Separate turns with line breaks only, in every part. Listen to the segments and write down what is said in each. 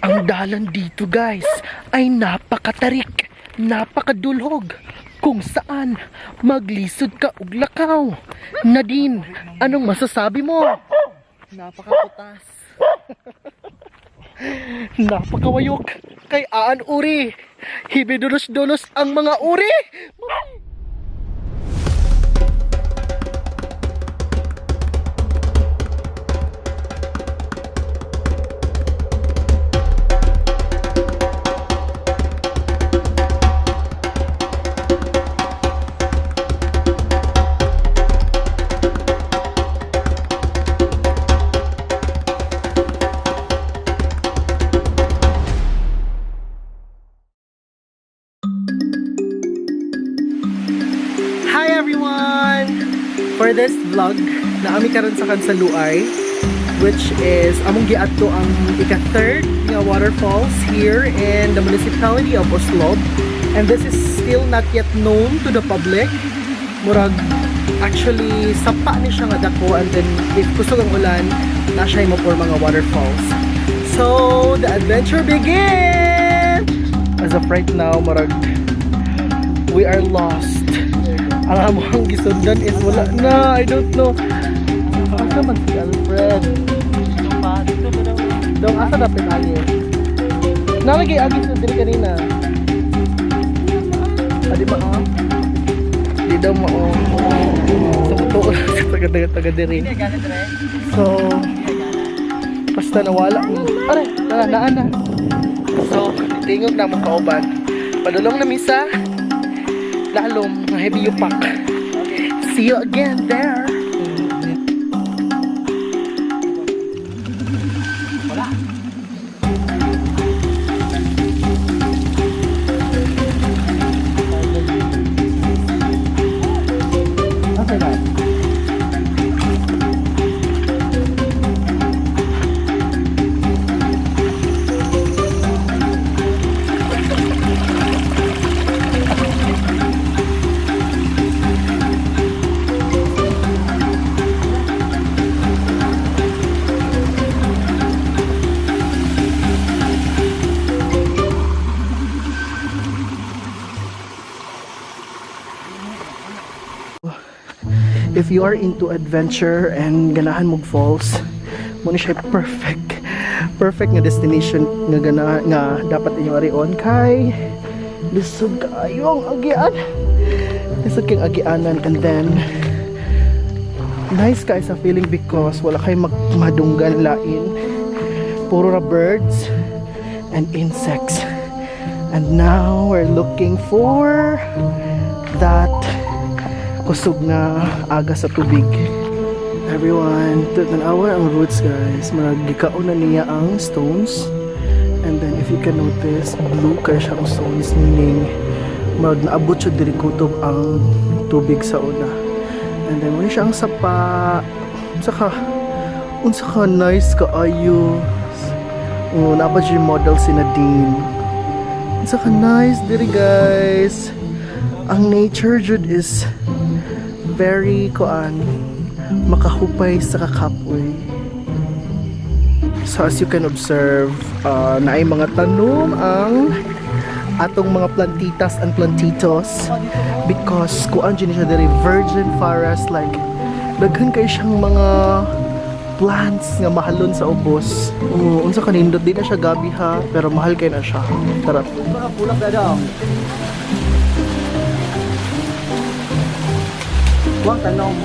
Ang dalan dito guys ay napakatarik, napakadulhog, kung saan maglisod ka og lakaw. Nadine, anong masasabi mo? Napakaputas. Napakawayok. Kay aan uri. Hibidulos-dulos ang mga uri. Hi everyone! For this vlog, naami karon sa Cansaloay, which is among giadto ang ika-third nga waterfalls here in the municipality of Oslob, and this is still not yet known to the public. Murag actually sapa ni siya nga dako, and then if kusog ang ulan, na siya mo for mga waterfalls. So the adventure begins. As of right now, murag we are lost. Ang among gisundan is wala na. I don't know. Asa man si Alfred? Dong, asa dapat agi? Nalagay agi sa diri kanina. Adi ba oh? Di daw mo oh. Sa buto sa taga diri. So, basta nawala. Are, naan na. So, tingog na mo kauban. Padulong na misa. Lalong heavy yupak. See you again there. Okay na. If you are into adventure and ganahan mong falls, mo ni siya perfect nga destination nga nga dapat inyo arion kay lisod kaayo ang agian. Lisod kang agianan, and then nice ka sa feeling because wala kay madunggan lain. Puro ra birds and insects. And now we're looking for that kusog na aga sa tubig. Everyone, tanawa ang roots guys. Magikaon na niya ang stones. And then if you can notice, blue kaya siya ang stones, meaning naabot siya diri kutob ang tubig sa una. And then wala siya ang sapa. Unsa ka nice kaayo. Oh, naabot siya yung model si Nadine. Unsa ka nice diri guys. Ang nature jud is very makahupay sa kakapoy. So as you can observe, naay mga tanom ang atong mga plantitas and plantitos because kuan din siya diri virgin forest, like daghan kay siyang mga plants nga mahalon sa ubos. Unsa kanindot di na siya gabi ha, pero mahal kay na siya. Tara. Pulak daw. Huwag tanong.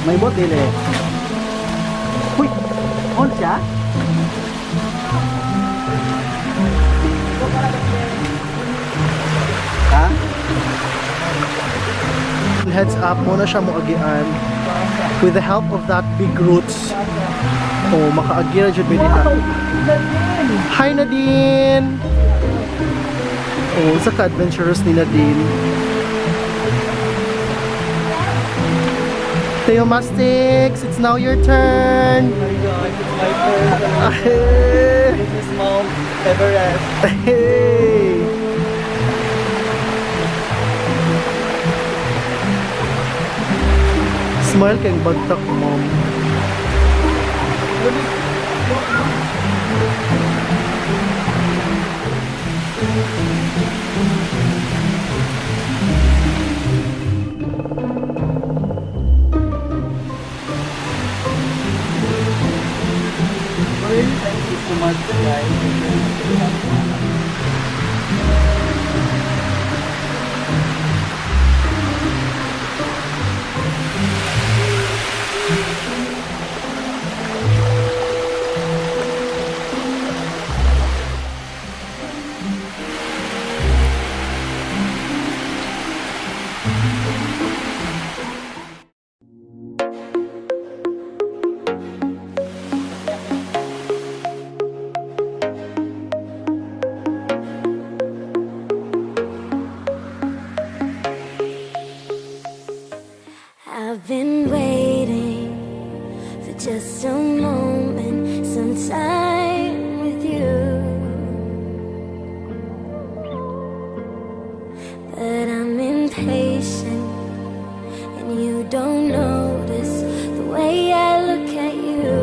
May bot dili. Uy! On siya? Ha? Heads up muna siya mo agian. With the help of that big roots. Oh, maka-agira jud bidi ha. Hi Nadine! Oh, sa ka-adventurous ni Nadine. Theo Mastix, it's now your turn. Oh my god, it's my turn. This is Mount Everest. Hey. Smile kayong bagtak, mom. too much, guys.
I've been waiting for just a moment, some time with you, but I'm impatient and you don't notice the way I look at you.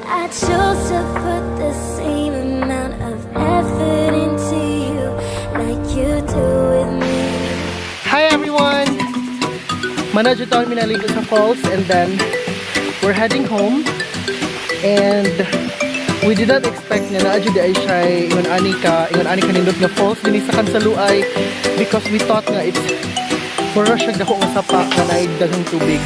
I chose to put the same amount of effort into you like you do with me.
Hi everyone! Manadyo taon minalibot sa falls and then we're heading home and we did not expect na naadyo di ay siya ingon ani kanindot nga falls din sa Cansaloay because we thought nga it's puro siya dako nga sapa na naigdaghang tubig.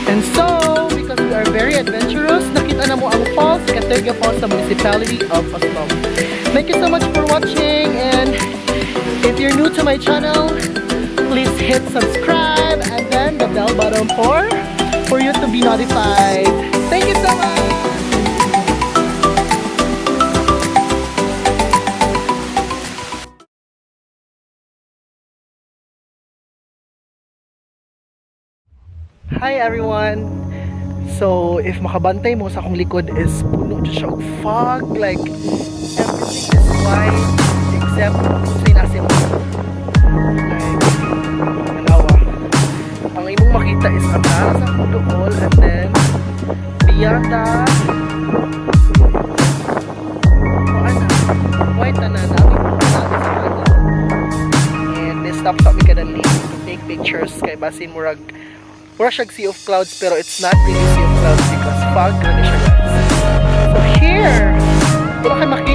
And so, because we are very adventurous, nakita na mo ang falls, Caterga Falls sa municipality of Oslob. Thank you so much for watching, and if you're new to my channel, please hit subscribe and then the bell button for you to be notified. Thank you so much! Hi everyone! So, if makabantay mo sa akong likod is puno siya og fog, like everything is white except sa inasim. Like, halawa. Ang imong makita is ang taas sa Puduol and then beyond that white na namin sa kanan. And this stop sa mi kadali to take pictures kay basin murag siyag sea of clouds pero it's not really sea of clouds because fog na siya guys. So here, wala kayo makita